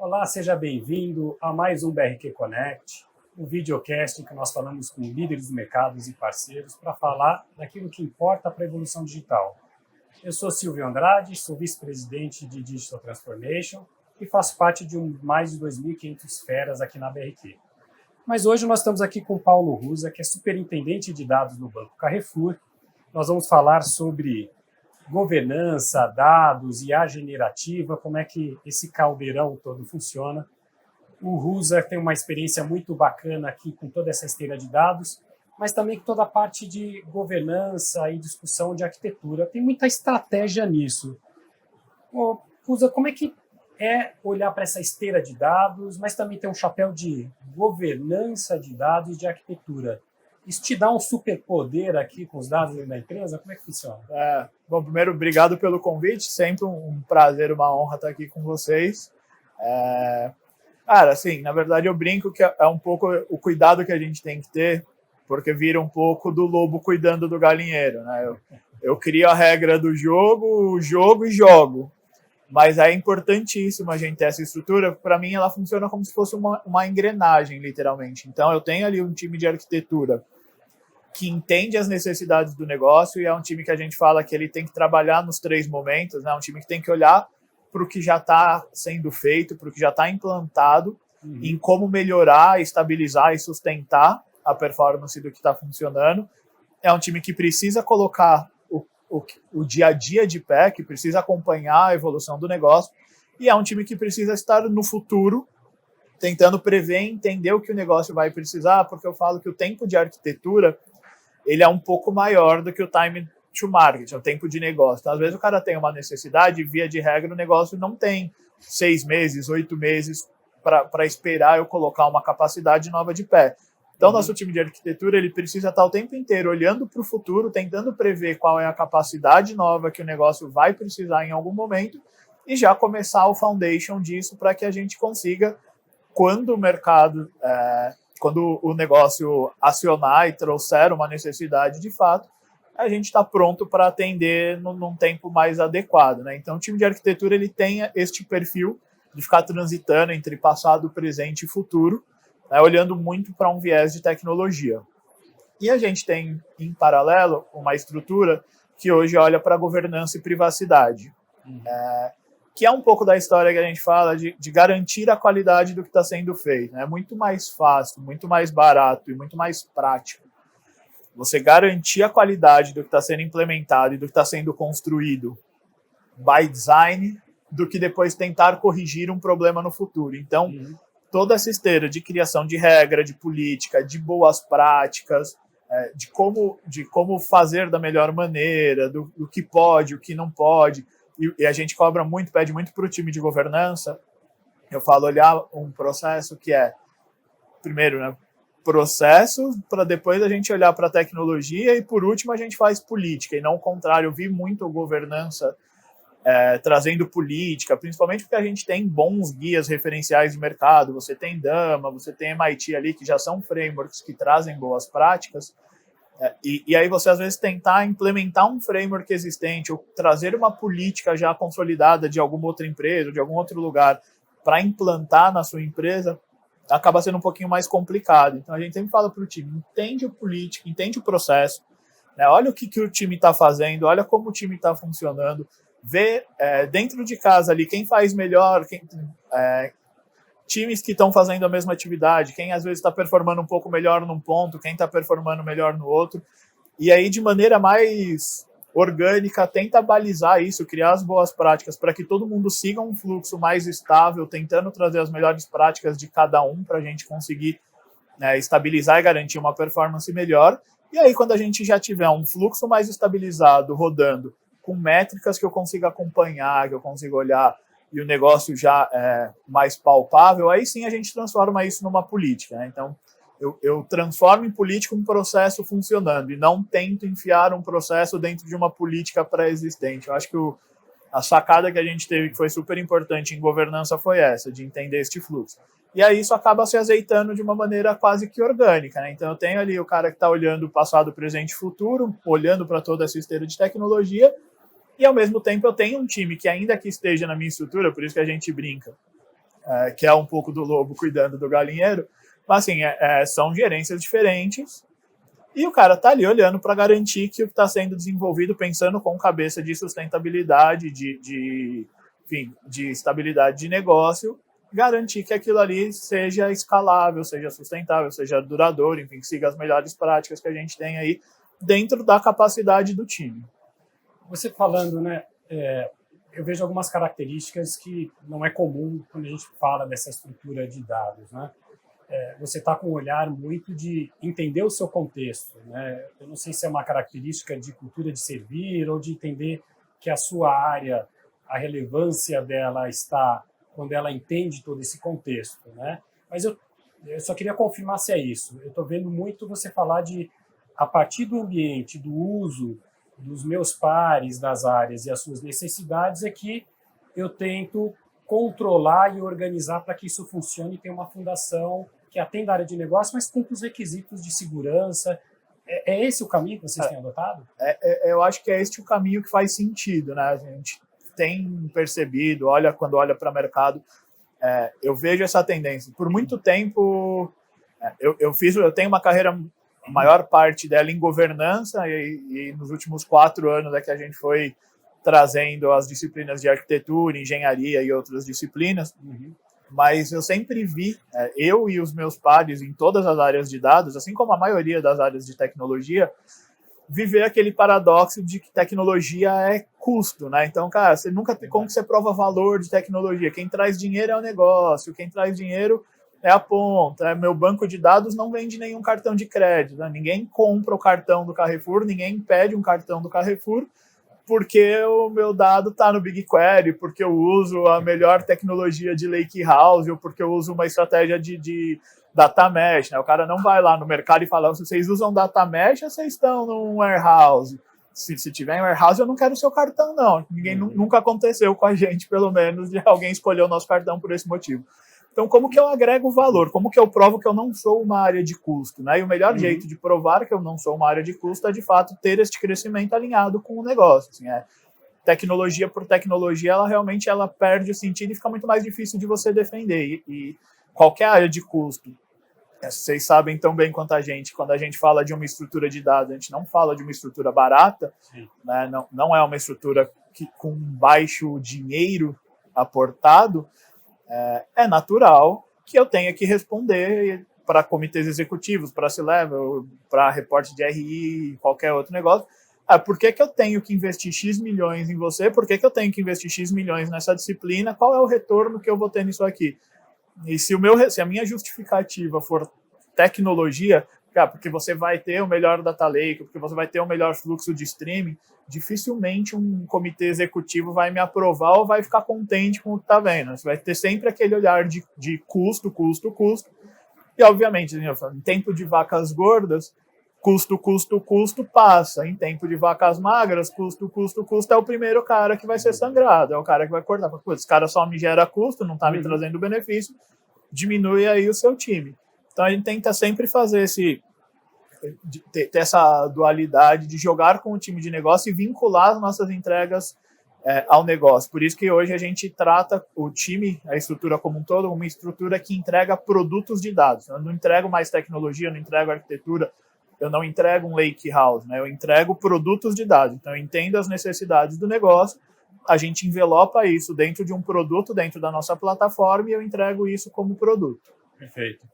Olá, seja bem-vindo a mais um BRQ Connect, um videocast que nós falamos com líderes do mercado e parceiros para falar daquilo que importa para a evolução digital. Eu sou Silvio Andrade, sou vice-presidente de Digital Transformation e faço parte de mais de 2.500 feras aqui na BRQ. Mas hoje nós estamos aqui com o Paulo Rusa, que é superintendente de dados no Banco Carrefour. Nós vamos falar sobre governança, dados, IA generativa, como é que esse caldeirão todo funciona. O Rusa tem uma experiência muito bacana aqui com toda essa esteira de dados, mas também com toda a parte de governança e discussão de arquitetura. Tem muita estratégia nisso. Rusa, como é que é olhar para essa esteira de dados, mas também ter um chapéu de governança de dados e de arquitetura? Isso te dá um superpoder aqui com os dados da empresa? Como é que funciona? Bom, primeiro, obrigado pelo convite. Sempre um prazer, uma honra estar aqui com vocês. Cara, assim, na verdade eu brinco que é um pouco o cuidado que a gente tem que ter, porque vira um pouco do lobo cuidando do galinheiro, né? Eu crio a regra do jogo e jogo. Mas é importantíssimo a gente ter essa estrutura. Para mim, ela funciona como se fosse uma engrenagem, literalmente. Então, eu tenho ali um time de arquitetura que entende as necessidades do negócio e é um time que a gente fala que ele tem que trabalhar nos 3 momentos, né? Um time que tem que olhar para o que já está sendo feito, para o que já está implantado, em como melhorar, estabilizar e sustentar a performance do que está funcionando. É um time que precisa colocar o dia a dia de pé, que precisa acompanhar a evolução do negócio, e é um time que precisa estar no futuro, tentando prever e entender o que o negócio vai precisar, porque eu falo que o tempo de arquitetura ele é um pouco maior do que o time to market, o tempo de negócio. Então, às vezes o cara tem uma necessidade, via de regra o negócio não tem 6 meses, 8 meses para esperar eu colocar uma capacidade nova de pé. Então, nosso time de arquitetura ele precisa estar o tempo inteiro olhando para o futuro, tentando prever qual é a capacidade nova que o negócio vai precisar em algum momento e já começar o foundation disso para que a gente consiga, quando o mercado, quando o negócio acionar e trouxer uma necessidade de fato, a gente está pronto para atender num tempo mais adequado, né? Então, o time de arquitetura ele tem este perfil de ficar transitando entre passado, presente e futuro, olhando muito para um viés de tecnologia. E a gente tem, em paralelo, uma estrutura que hoje olha para governança e privacidade, que é um pouco da história que a gente fala de garantir a qualidade do que está sendo feito. É muito mais fácil, muito mais barato e muito mais prático você garantir a qualidade do que está sendo implementado e do que está sendo construído by design do que depois tentar corrigir um problema no futuro. Então, toda essa esteira de criação de regra, de política, de boas práticas, de como fazer da melhor maneira, do que pode, o que não pode, e a gente cobra muito, pede muito para o time de governança. Eu falo olhar um processo que é, primeiro, né, processo, para depois a gente olhar para a tecnologia e, por último, a gente faz política, e não o contrário. Eu vi muito governança trazendo política, principalmente porque a gente tem bons guias referenciais de mercado, você tem Dama, você tem MIT ali, que já são frameworks que trazem boas práticas, e aí você às vezes tentar implementar um framework existente ou trazer uma política já consolidada de alguma outra empresa ou de algum outro lugar para implantar na sua empresa, acaba sendo um pouquinho mais complicado. Então a gente sempre fala para o time, entende a política, entende o processo, né? Olha o que o time está fazendo, olha como o time está funcionando, ver dentro de casa ali quem faz melhor, times que estão fazendo a mesma atividade, quem às vezes está performando um pouco melhor num ponto, quem está performando melhor no outro, e aí de maneira mais orgânica tenta balizar isso, criar as boas práticas para que todo mundo siga um fluxo mais estável, tentando trazer as melhores práticas de cada um para a gente conseguir estabilizar e garantir uma performance melhor. E aí quando a gente já tiver um fluxo mais estabilizado, rodando, com métricas que eu consiga acompanhar, que eu consiga olhar, e o negócio já é mais palpável, aí sim a gente transforma isso numa política, né? Então, eu transformo em política um processo funcionando e não tento enfiar um processo dentro de uma política pré-existente. Eu acho que a sacada que a gente teve, que foi super importante em governança, foi essa, de entender este fluxo. E aí isso acaba se azeitando de uma maneira quase que orgânica, né? Então eu tenho ali o cara que está olhando o passado, presente e futuro, olhando para toda essa esteira de tecnologia, e ao mesmo tempo eu tenho um time que, ainda que esteja na minha estrutura, por isso que a gente brinca, que é um pouco do lobo cuidando do galinheiro, mas assim, são gerências diferentes, e o cara tá ali olhando para garantir que o que está sendo desenvolvido, pensando com cabeça de sustentabilidade, enfim, de estabilidade de negócio, garantir que aquilo ali seja escalável, seja sustentável, seja duradouro, enfim, que siga as melhores práticas que a gente tem aí dentro da capacidade do time. Você falando, né, eu vejo algumas características que não é comum quando a gente fala dessa estrutura de dados, né? Você está com um olhar muito de entender o seu contexto, né? Eu não sei se é uma característica de cultura de servir ou de entender que a sua área, a relevância dela está quando ela entende todo esse contexto, né? Mas eu só queria confirmar se é isso. Eu estou vendo muito você falar de, a partir do ambiente, do uso dos meus pares das áreas e as suas necessidades, é que eu tento controlar e organizar para que isso funcione e tenha uma fundação que atenda a área de negócio, mas cumpra os requisitos de segurança. É esse o caminho que vocês têm adotado? Eu acho que é este o caminho que faz sentido, né? A gente tem percebido, quando olha para o mercado, eu vejo essa tendência. Por muito tempo, eu tenho uma carreira, a maior parte dela em governança, e nos últimos 4 anos é que a gente foi trazendo as disciplinas de arquitetura, engenharia e outras disciplinas. Mas eu sempre vi, eu e os meus pares em todas as áreas de dados, assim como a maioria das áreas de tecnologia, viver aquele paradoxo de que tecnologia é custo, né? Então, cara, você nunca tem como que você prova valor de tecnologia. Quem traz dinheiro é o negócio, quem traz dinheiro é a ponta. Meu banco de dados não vende nenhum cartão de crédito, né? Ninguém compra o cartão do Carrefour, ninguém pede um cartão do Carrefour, porque o meu dado está no BigQuery, porque eu uso a melhor tecnologia de Lakehouse, ou porque eu uso uma estratégia de data mesh, né? O cara não vai lá no mercado e fala, se vocês usam data mesh, vocês estão num warehouse. Se tiver em warehouse, eu não quero o seu cartão, não. Nunca aconteceu com a gente, pelo menos, de alguém escolher o nosso cartão por esse motivo. Então, como que eu agrego valor? Como que eu provo que eu não sou uma área de custo, né? E o melhor jeito de provar que eu não sou uma área de custo é, de fato, ter este crescimento alinhado com o negócio. Assim, tecnologia por tecnologia, ela perde o sentido e fica muito mais difícil de você defender. E qualquer área de custo, vocês sabem tão bem quanto a gente, quando a gente fala de uma estrutura de dados, a gente não fala de uma estrutura barata, né? Não é uma estrutura com baixo dinheiro aportado. É natural que eu tenha que responder para comitês executivos, para C-Level, para reporte de RI, qualquer outro negócio. Por que eu tenho que investir X milhões em você? Por que eu tenho que investir X milhões nessa disciplina? Qual é o retorno que eu vou ter nisso aqui? E se a minha justificativa for tecnologia, porque você vai ter o melhor data lake, porque você vai ter o melhor fluxo de streaming, dificilmente um comitê executivo vai me aprovar ou vai ficar contente com o que está vendo. Você vai ter sempre aquele olhar de custo. E, obviamente, em tempo de vacas gordas, custo passa. Em tempo de vacas magras, custo é o primeiro cara que vai ser sangrado, é o cara que vai cortar. Esse cara só me gera custo, não está me trazendo benefício, diminui aí o seu time. Então, a gente tenta sempre fazer ter essa dualidade de jogar com o time de negócio e vincular as nossas entregas ao negócio. Por isso que hoje a gente trata o time, a estrutura como um todo, uma estrutura que entrega produtos de dados. Eu não entrego mais tecnologia, eu não entrego arquitetura, eu não entrego um lakehouse, né? Eu entrego produtos de dados. Então, eu entendo as necessidades do negócio, a gente envelopa isso dentro de um produto, dentro da nossa plataforma, e eu entrego isso como produto. Perfeito.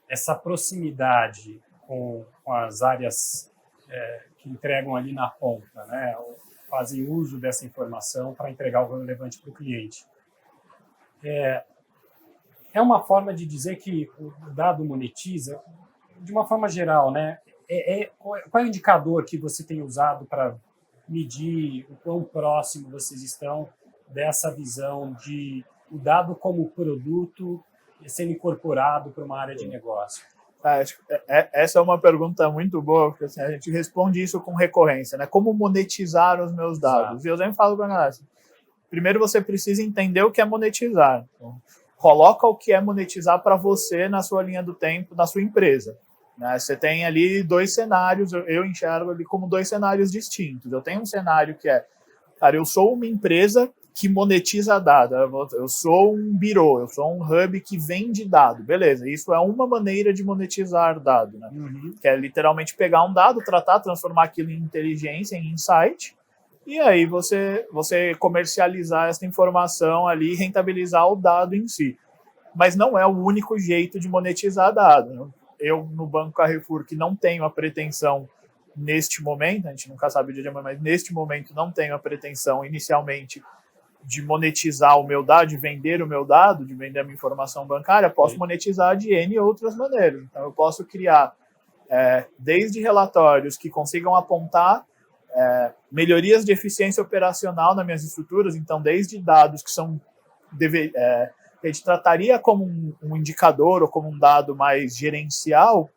Essa proximidade com as áreas que entregam ali na ponta, né? Fazem uso dessa informação para entregar o relevante para o cliente. É uma forma de dizer que o dado monetiza, de uma forma geral, né? Qual é o indicador que você tem usado para medir o quão próximo vocês estão dessa visão de o dado como produto sendo incorporado para uma área de negócio? Essa é uma pergunta muito boa, porque assim, a gente responde isso com recorrência, né? Como monetizar os meus dados? E eu sempre falo para a galera, assim, primeiro você precisa entender o que é monetizar. Então, coloca o que é monetizar para você na sua linha do tempo, na sua empresa. Né? Você tem ali 2 cenários, eu enxergo ali como 2 cenários distintos. Eu tenho um cenário que cara, eu sou uma empresa que monetiza dado. Eu sou um birô, eu sou um hub que vende dado. Beleza, isso é uma maneira de monetizar dado, né? Que é literalmente pegar um dado, tratar, transformar aquilo em inteligência, em insight, e aí você comercializar essa informação ali, rentabilizar o dado em si. Mas não é o único jeito de monetizar dado, né? Eu, no Banco Carrefour, que não tenho a pretensão neste momento, a gente nunca sabe o dia de amanhã, mas neste momento não tenho a pretensão inicialmente de monetizar o meu dado, de vender o meu dado, de vender a minha informação bancária, posso monetizar de N outras maneiras. Então, eu posso criar desde relatórios que consigam apontar melhorias de eficiência operacional nas minhas estruturas, então, desde dados que são que a gente trataria como um indicador ou como um dado mais gerencial,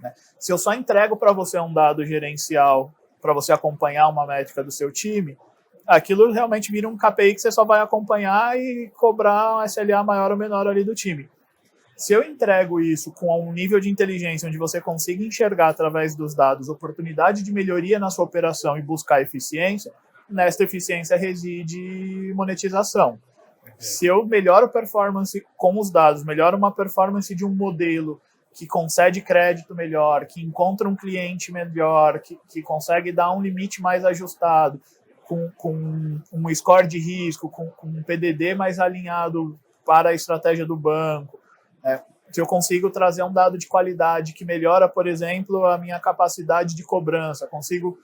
né? Se eu só entrego para você um dado gerencial para você acompanhar uma métrica do seu time, aquilo realmente vira um KPI que você só vai acompanhar e cobrar um SLA maior ou menor ali do time. Se eu entrego isso com um nível de inteligência onde você consiga enxergar através dos dados oportunidade de melhoria na sua operação e buscar eficiência, nesta eficiência reside monetização. Se eu melhoro a performance com os dados, melhoro uma performance de um modelo que concede crédito melhor, que encontra um cliente melhor, que consegue dar um limite mais ajustado, com um score de risco, com um PDD mais alinhado para a estratégia do banco, se eu consigo trazer um dado de qualidade que melhora, por exemplo, a minha capacidade de cobrança, consigo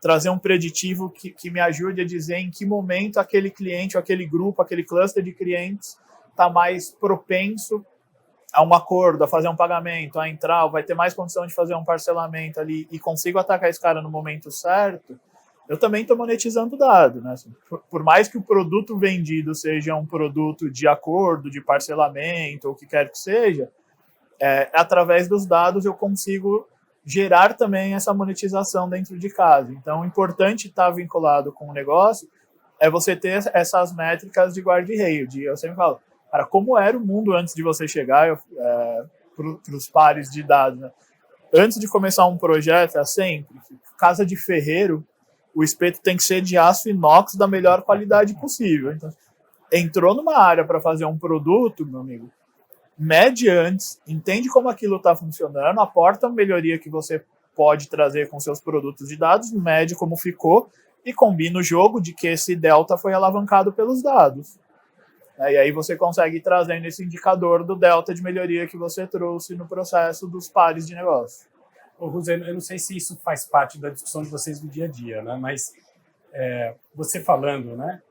trazer um preditivo que me ajude a dizer em que momento aquele cliente, ou aquele grupo, aquele cluster de clientes está mais propenso a um acordo, a fazer um pagamento, a entrar, vai ter mais condição de fazer um parcelamento ali e consigo atacar esse cara no momento certo, eu também estou monetizando o dado, né? Por mais que o produto vendido seja um produto de acordo, de parcelamento, ou o que quer que seja, através dos dados eu consigo gerar também essa monetização dentro de casa. Então, o importante estar vinculado com o negócio é você ter essas métricas de guarda-reio. Eu sempre falo, cara, como era o mundo antes de você chegar para os pares de dados, né? Antes de começar um projeto, sempre, casa de ferreiro, o espeto tem que ser de aço inox da melhor qualidade possível. Então, entrou numa área para fazer um produto, meu amigo, mede antes, entende como aquilo está funcionando, aporta a melhoria que você pode trazer com seus produtos de dados, mede como ficou e combina o jogo de que esse delta foi alavancado pelos dados. E aí você consegue ir trazendo esse indicador do delta de melhoria que você trouxe no processo dos pares de negócio. Ô, Ruzê, eu não sei se isso faz parte da discussão de vocês do dia a dia, né? Mas você falando, né?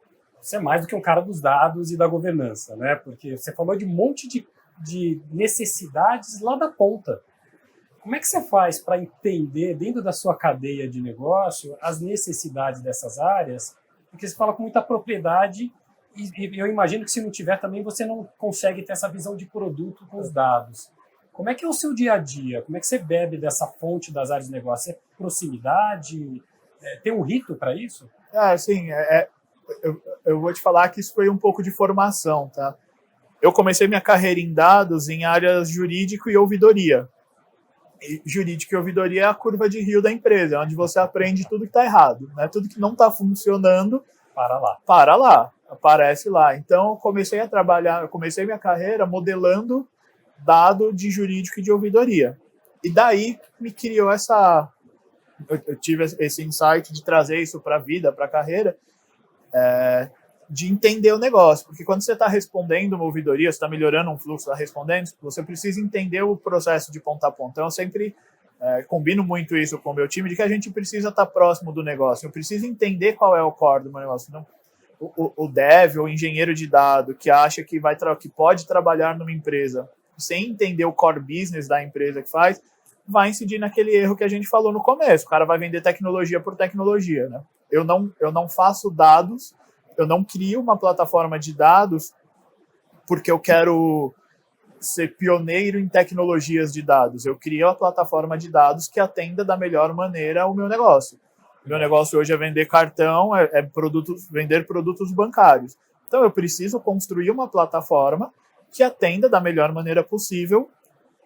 Você é mais do que um cara dos dados e da governança, né? Porque você falou de um monte de necessidades lá da ponta. Como é que você faz para entender, dentro da sua cadeia de negócio, as necessidades dessas áreas? Porque você fala com muita propriedade e eu imagino que se não tiver também você não consegue ter essa visão de produto com os dados. Como é que é o seu dia a dia? Como é que você bebe dessa fonte das áreas de negócio? É proximidade? Tem um rito para isso? Sim. Eu vou te falar que isso foi um pouco de formação, tá? Eu comecei minha carreira em dados em áreas jurídico e ouvidoria. E jurídico e ouvidoria é a curva de rio da empresa, onde você aprende tudo que está errado, né? Tudo que não está funcionando, para lá, aparece lá. Então, eu comecei minha carreira modelando dado de jurídico e de ouvidoria. E daí me criou eu tive esse insight de trazer isso para a vida, para a carreira, de entender o negócio. Porque quando você está respondendo uma ouvidoria, você está melhorando um fluxo, está respondendo, você precisa entender o processo de ponta a ponta. Então, eu sempre combino muito isso com o meu time, de que a gente precisa estar próximo do negócio. Eu preciso entender qual é o core do meu negócio. Não, o dev, ou engenheiro de dado, que acha que pode trabalhar numa empresa sem entender o core business da empresa que faz, vai incidir naquele erro que a gente falou no começo. O cara vai vender tecnologia por tecnologia, né? Eu não faço dados, eu não crio uma plataforma de dados porque eu quero ser pioneiro em tecnologias de dados. Eu crio a plataforma de dados que atenda da melhor maneira o meu negócio. Meu negócio hoje é vender cartão, vender produtos bancários. Então, eu preciso construir uma plataforma que atenda da melhor maneira possível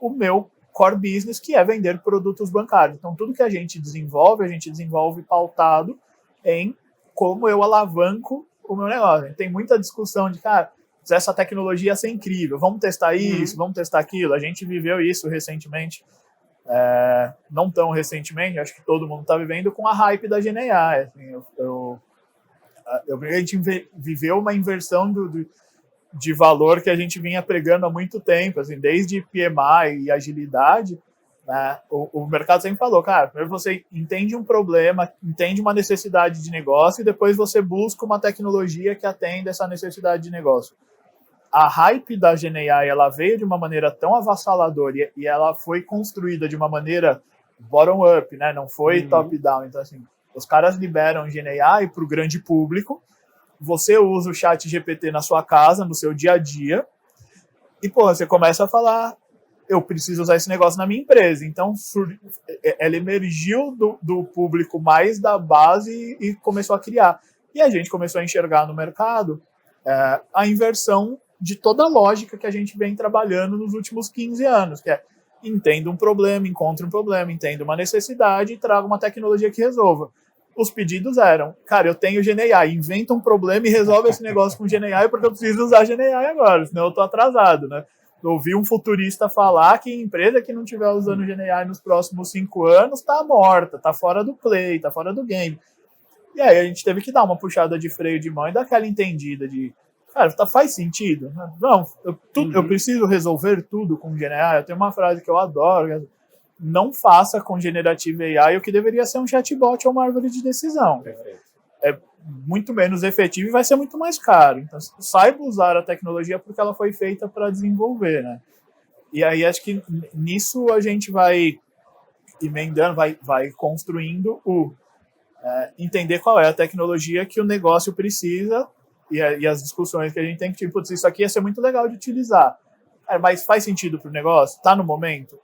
o meu core business, que é vender produtos bancários. Então, tudo que a gente desenvolve pautado em como eu alavanco o meu negócio. Tem muita discussão de, cara, essa tecnologia ia ser incrível, vamos testar isso, vamos testar aquilo. A gente viveu isso recentemente, não tão recentemente, acho que todo mundo está vivendo com a hype da GenAI. Assim, a gente viveu uma inversão de valor que a gente vinha pregando há muito tempo, assim, desde PMI e agilidade, né? O mercado sempre falou, cara, primeiro você entende um problema, entende uma necessidade de negócio e depois você busca uma tecnologia que atenda essa necessidade de negócio. A hype da GenAI, ela veio de uma maneira tão avassaladora e ela foi construída de uma maneira bottom-up, né? Não foi top-down. Então, assim, os caras liberam GenAI para o grande público, você usa o chat GPT na sua casa, no seu dia a dia, e, pô, você começa a falar, eu preciso usar esse negócio na minha empresa. Então, ela emergiu do público mais da base e começou a criar. E a gente começou a enxergar no mercado a inversão de toda a lógica que a gente vem trabalhando nos últimos 15 anos, que é entenda um problema, encontre um problema, entenda uma necessidade e traga uma tecnologia que resolva. Os pedidos eram, cara, eu tenho GenAI, inventa um problema e resolve esse negócio com GenAI porque eu preciso usar GenAI agora, senão eu tô atrasado, né? Eu ouvi um futurista falar que a empresa que não estiver usando GenAI nos próximos 5 anos tá morta, tá fora do play, tá fora do game. E aí a gente teve que dar uma puxada de freio de mão e dar aquela entendida de, cara, faz sentido? Não, eu preciso resolver tudo com GenAI. Eu tenho uma frase que eu adoro, não faça com Generative AI o que deveria ser um chatbot ou uma árvore de decisão. Perfeito. É muito menos efetivo e vai ser muito mais caro. Então, saiba usar a tecnologia porque ela foi feita para desenvolver, né? E aí, acho que nisso a gente vai emendando, vai construindo entender qual é a tecnologia que o negócio precisa e as discussões que a gente tem que, tipo, isso aqui ia ser muito legal de utilizar. Mas faz sentido para o negócio? Está no momento?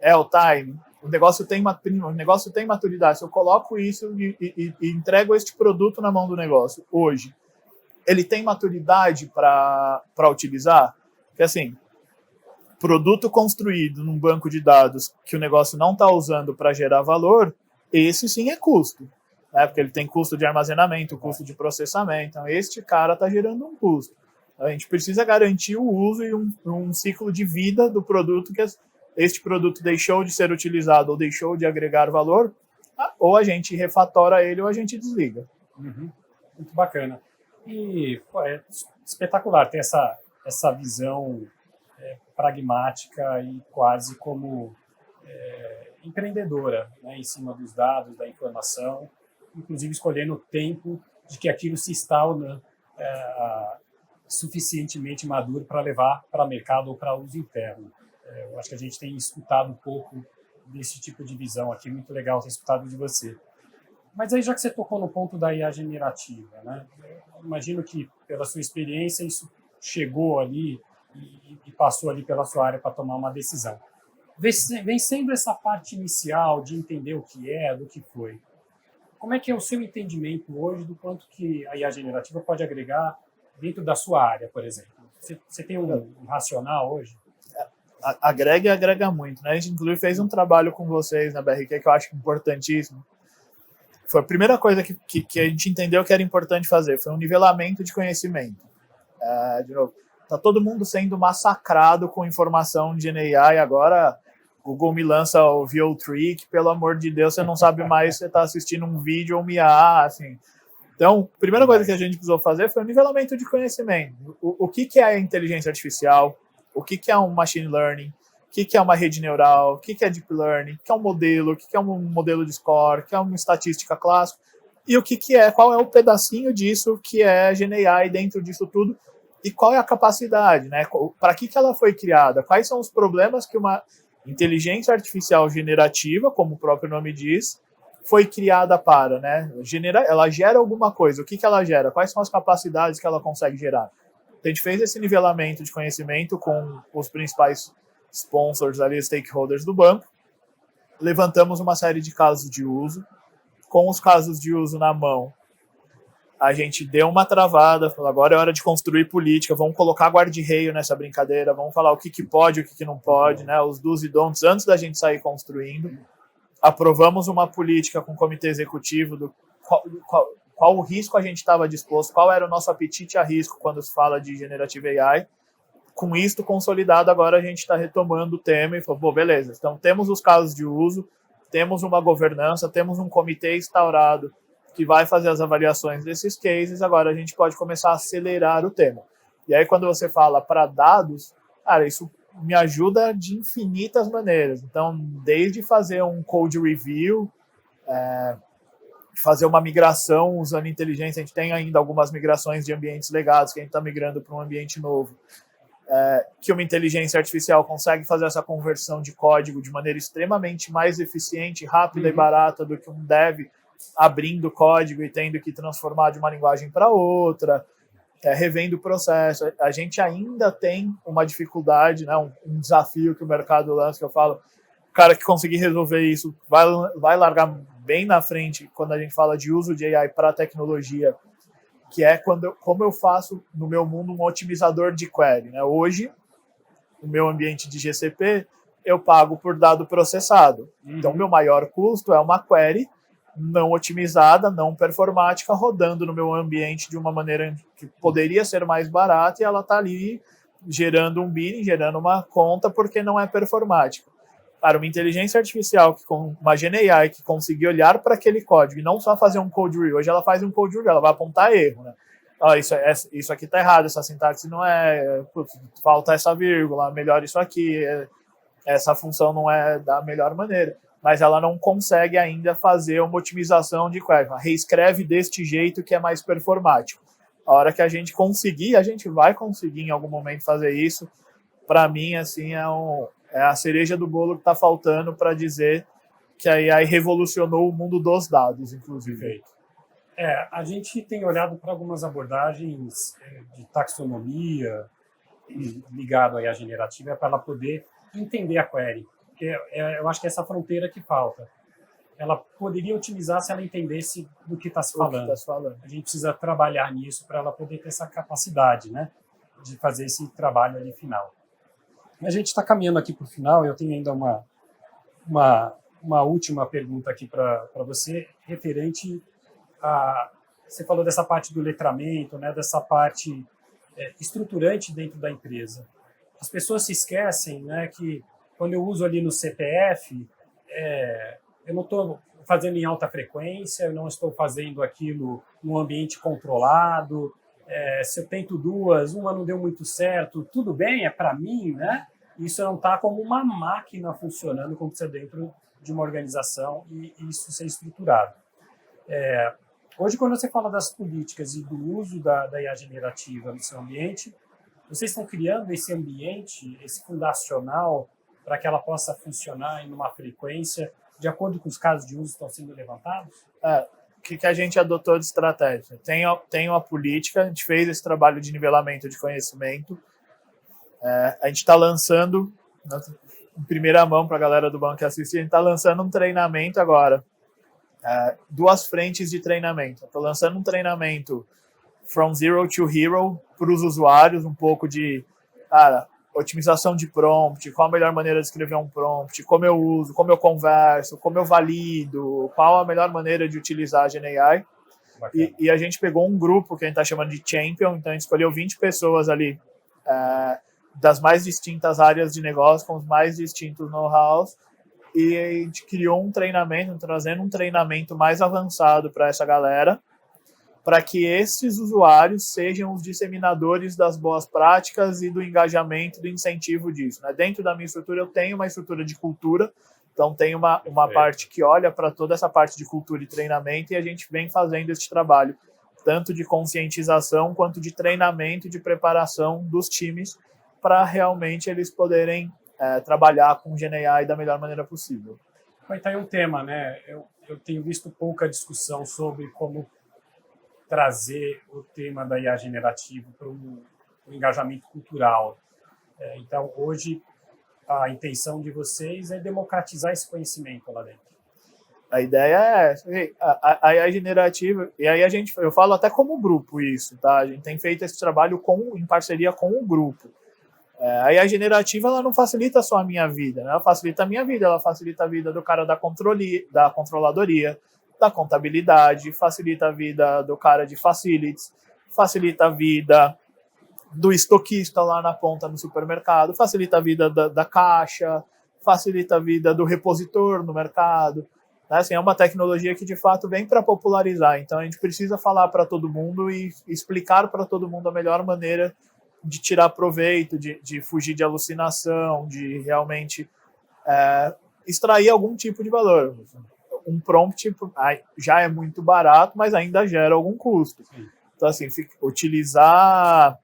É o time? O negócio tem maturidade. Se eu coloco isso e entrego este produto na mão do negócio hoje, ele tem maturidade para utilizar? Porque, assim, produto construído num banco de dados que o negócio não está usando para gerar valor, esse sim é custo. Né? Porque ele tem custo de armazenamento, custo de processamento. Então, este cara está gerando um custo. A gente precisa garantir o uso e um ciclo de vida do produto que este produto deixou de ser utilizado ou deixou de agregar valor, ou a gente refatora ele ou a gente desliga. Muito bacana. E pô, é espetacular ter essa visão pragmática e quase como empreendedora, né, em cima dos dados, da informação, inclusive escolhendo o tempo de que aquilo se instala suficientemente maduro para levar para mercado ou para uso interno. Eu acho que a gente tem escutado um pouco desse tipo de visão aqui, muito legal ter escutado de você. Mas aí, já que você tocou no ponto da IA generativa, né, eu imagino que, pela sua experiência, isso chegou ali e passou ali pela sua área para tomar uma decisão. Vem sempre essa parte inicial de entender o que é, do que foi. Como é que é o seu entendimento hoje do quanto que a IA generativa pode agregar dentro da sua área, por exemplo? Você tem um racional hoje? Agrega e agrega muito, né? A gente, inclusive, fez um trabalho com vocês na BRQ que eu acho importantíssimo. Foi a primeira coisa que a gente entendeu que era importante fazer, foi um nivelamento de conhecimento. De novo, tá todo mundo sendo massacrado com informação de GenAI, agora Google me lança o VO3, que, pelo amor de Deus, você não sabe mais se você está assistindo um vídeo ou um IA, assim. Então, a primeira coisa que a gente precisou fazer foi um nivelamento de conhecimento. O que é a inteligência artificial? O que é um machine learning? O que é uma rede neural? O que é deep learning? O que é um modelo? O que é um modelo de score? O que é uma estatística clássica? E qual é o pedacinho disso que é GenAI dentro disso tudo? E qual é a capacidade, né? Para que ela foi criada? Quais são os problemas que uma inteligência artificial generativa, como o próprio nome diz, foi criada para, né? Ela gera alguma coisa. O que ela gera? Quais são as capacidades que ela consegue gerar? A gente fez esse nivelamento de conhecimento com os principais sponsors ali, stakeholders do banco, levantamos uma série de casos de uso. Com os casos de uso na mão, a gente deu uma travada, falou, agora é hora de construir política, vamos colocar guarda-reio nessa brincadeira, vamos falar o que pode e o que não pode, né, os do's e don'ts, antes da gente sair construindo. Aprovamos uma política com o comitê executivo qual o risco a gente estava disposto, qual era o nosso apetite a risco quando se fala de Generative AI. Com isto consolidado, agora a gente está retomando o tema e falou, pô, beleza, então temos os casos de uso, temos uma governança, temos um comitê instaurado que vai fazer as avaliações desses cases, agora a gente pode começar a acelerar o tema. E aí, quando você fala para dados, cara, isso me ajuda de infinitas maneiras. Então, desde fazer um code review, fazer uma migração usando inteligência, a gente tem ainda algumas migrações de ambientes legados, que a gente está migrando para um ambiente novo, que uma inteligência artificial consegue fazer essa conversão de código de maneira extremamente mais eficiente, rápida e barata do que um dev abrindo código e tendo que transformar de uma linguagem para outra, revendo o processo. A gente ainda tem uma dificuldade, né, um desafio que o mercado lança, que eu falo, o cara que conseguir resolver isso vai largar bem na frente quando a gente fala de uso de AI para tecnologia, que é como eu faço no meu mundo um otimizador de query. Né? Hoje, o meu ambiente de GCP, eu pago por dado processado. Então, meu maior custo é uma query não otimizada, não performática, rodando no meu ambiente de uma maneira que poderia ser mais barata e ela está ali gerando um billing, gerando uma conta porque não é performática. Para uma inteligência artificial, com uma GenAI que conseguir olhar para aquele código e não só fazer um code review, hoje ela faz um code review, ela vai apontar erro, né? Isso aqui está errado, essa sintaxe não falta essa vírgula, melhor isso aqui, essa função não é da melhor maneira, mas ela não consegue ainda fazer uma otimização de query, reescreve deste jeito que é mais performático. A hora que a gente conseguir, a gente vai conseguir em algum momento fazer isso. Para mim, assim, é a cereja do bolo que está faltando para dizer que a AI revolucionou o mundo dos dados, inclusive. Perfeito. A gente tem olhado para algumas abordagens de taxonomia ligado à IA generativa para ela poder entender a query. Eu acho que é essa fronteira que falta. Ela poderia otimizar se ela entendesse do que está se falando. A gente precisa trabalhar nisso para ela poder ter essa capacidade, né, de fazer esse trabalho ali final. A gente está caminhando aqui para o final, eu tenho ainda uma última pergunta aqui para você, referente a... Você falou dessa parte do letramento, né, dessa parte estruturante dentro da empresa. As pessoas se esquecem, né, que quando eu uso ali no CPF, eu não estou fazendo em alta frequência, eu não estou fazendo aquilo num ambiente controlado. Se eu tento duas, uma não deu muito certo, tudo bem, é para mim, né? Isso não está como uma máquina funcionando, como precisa dentro de uma organização e isso ser estruturado. Hoje, quando você fala das políticas e do uso da IA generativa no seu ambiente, vocês estão criando esse ambiente, esse fundacional, para que ela possa funcionar em uma frequência de acordo com os casos de uso que estão sendo levantados? O que a gente adotou de estratégia? Tem uma política, a gente fez esse trabalho de nivelamento de conhecimento. A gente está lançando, em primeira mão para a galera do banco que assistir, a gente está lançando um treinamento agora. 2 frentes de treinamento. Estou lançando um treinamento from zero to hero para os usuários, um pouco de otimização de prompt, qual a melhor maneira de escrever um prompt, como eu uso, como eu converso, como eu valido, qual a melhor maneira de utilizar a GenAI. E a gente pegou um grupo que a gente está chamando de Champion, então a gente escolheu 20 pessoas ali das mais distintas áreas de negócio, com os mais distintos know-hows, e a gente criou um treinamento, trazendo um treinamento mais avançado para essa galera, para que esses usuários sejam os disseminadores das boas práticas e do engajamento, do incentivo disso. Né? Dentro da minha estrutura, eu tenho uma estrutura de cultura, então tem uma parte que olha para toda essa parte de cultura e treinamento, e a gente vem fazendo esse trabalho, tanto de conscientização quanto de treinamento e de preparação dos times, para realmente eles poderem trabalhar com o GenAI da melhor maneira possível. Vai estar aí um tema, né? Eu tenho visto pouca discussão sobre como trazer o tema da IA generativa para o engajamento cultural. Então, hoje, a intenção de vocês é democratizar esse conhecimento lá dentro. A ideia é essa. A IA generativa, e aí eu falo até como grupo isso, tá? A gente tem feito esse trabalho em parceria com o grupo. A IA generativa, ela não facilita só a minha vida, né? Ela facilita a minha vida, ela facilita a vida do cara da controladoria, da contabilidade, facilita a vida do cara de facilities, facilita a vida do estoquista lá na ponta no supermercado, facilita a vida da caixa, facilita a vida do repositor no mercado. Né? Assim, é uma tecnologia que, de fato, vem para popularizar. Então, a gente precisa falar para todo mundo e explicar para todo mundo a melhor maneira de tirar proveito, de fugir de alucinação, de realmente extrair algum tipo de valor. Um prompt já é muito barato, mas ainda gera algum custo. Então, assim, utilizar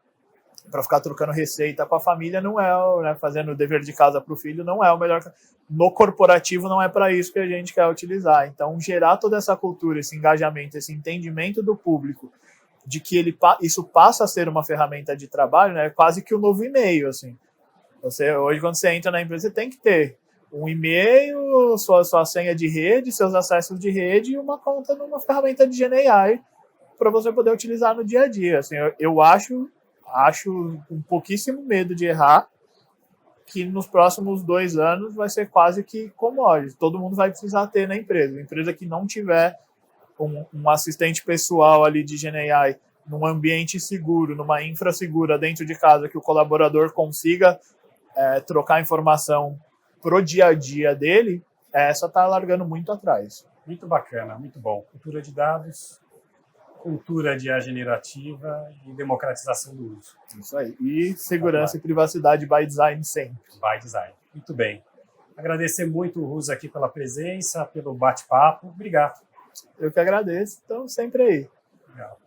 para ficar trocando receita com a família não é, né, fazendo o dever de casa para o filho, não é o melhor. No corporativo não é para isso que a gente quer utilizar. Então, gerar toda essa cultura, esse engajamento, esse entendimento do público de que isso passa a ser uma ferramenta de trabalho, né, é quase que um novo e-mail. Assim. Hoje, quando você entra na empresa, você tem que ter um e-mail, sua senha de rede, seus acessos de rede e uma conta numa ferramenta de GenAI para você poder utilizar no dia a dia. Assim, eu acho com pouquíssimo medo de errar que nos próximos 2 anos vai ser quase que commodity. Todo mundo vai precisar ter na empresa. A empresa que não tiver um assistente pessoal ali de GenAI num ambiente seguro, numa infra segura dentro de casa, que o colaborador consiga trocar informação pro dia a dia dele, essa está largando muito atrás. Muito bacana, muito bom. Cultura de dados, cultura de IA generativa e democratização do uso. Isso aí. E segurança e privacidade by design sempre. By design. Muito bem. Agradecer muito o Ruza aqui pela presença, pelo bate-papo. Obrigado. Eu que agradeço. Então, sempre aí. Legal.